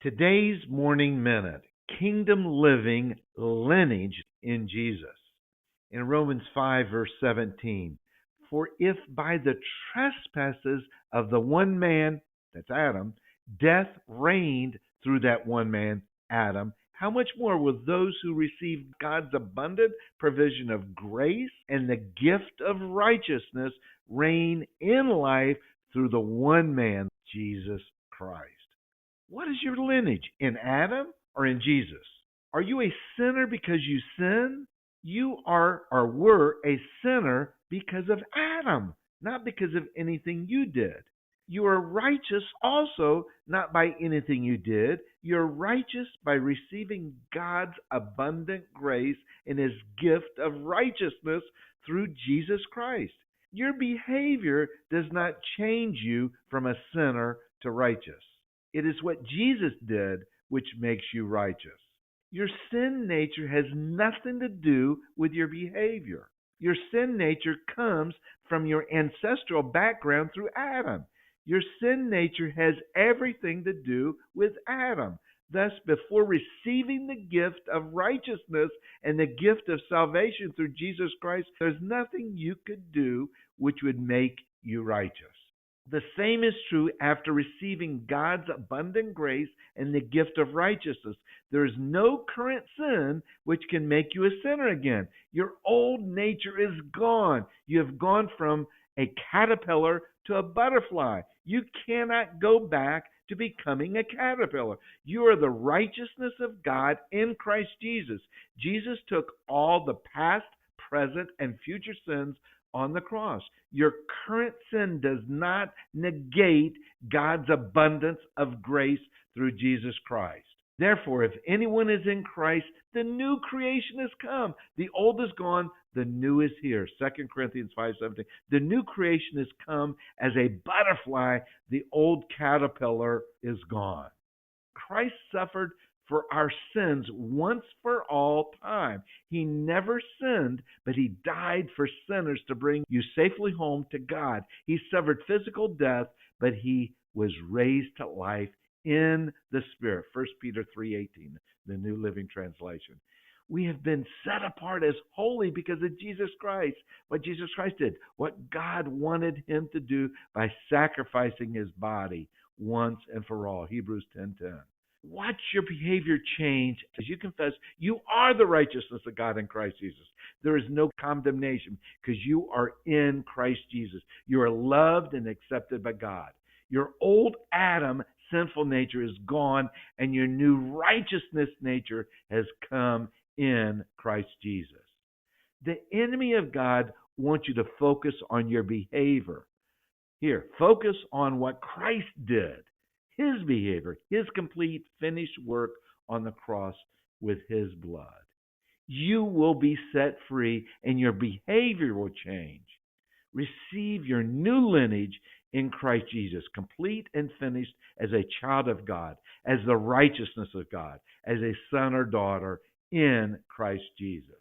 Today's Morning Minute, Kingdom Living Lineage in Jesus. In Romans 5, verse 17, for if by the trespasses of the one man, that's Adam, death reigned through that one man, Adam, how much more will those who receive God's abundant provision of grace and the gift of righteousness reign in life through the one man, Jesus Christ? What is your lineage? In Adam or in Jesus? Are you a sinner because you sin? You are or were a sinner because of Adam, not because of anything you did. You are righteous also not by anything you did. You're righteous by receiving God's abundant grace and His gift of righteousness through Jesus Christ. Your behavior does not change you from a sinner to righteous. It is what Jesus did which makes you righteous. Your sin nature has nothing to do with your behavior. Your sin nature comes from your ancestral background through Adam. Your sin nature has everything to do with Adam. Thus, before receiving the gift of righteousness and the gift of salvation through Jesus Christ, there's nothing you could do which would make you righteous. The same is true after receiving God's abundant grace and the gift of righteousness. There is no current sin which can make you a sinner again. Your old nature is gone. You have gone from a caterpillar to a butterfly. You cannot go back to becoming a caterpillar. You are the righteousness of God in Christ Jesus. Jesus took all the past, present, and future sins on the cross. Your current sin does not negate God's abundance of grace through Jesus Christ. Therefore, if anyone is in Christ, the new creation has come. The old is gone, the new is here. 2 Corinthians 5:17. The new creation has come as a butterfly. The old caterpillar is gone. Christ suffered for our sins once for all time. He never sinned, but He died for sinners to bring you safely home to God. He suffered physical death, but He was raised to life in the Spirit. 1 Peter 3:18, the New Living Translation. We have been set apart as holy because of Jesus Christ. What Jesus Christ did, what God wanted Him to do by sacrificing His body once and for all. Hebrews 10:10. Watch your behavior change as you confess you are the righteousness of God in Christ Jesus. There is no condemnation because you are in Christ Jesus. You are loved and accepted by God. Your old Adam sinful nature is gone and your new righteousness nature has come in Christ Jesus. The enemy of God wants you to focus on your behavior. Here, focus on what Christ did. His behavior, His complete finished work on the cross with His blood. You will be set free and your behavior will change. Receive your new lineage in Christ Jesus, complete and finished as a child of God, as the righteousness of God, as a son or daughter in Christ Jesus.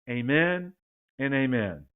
Amen and amen.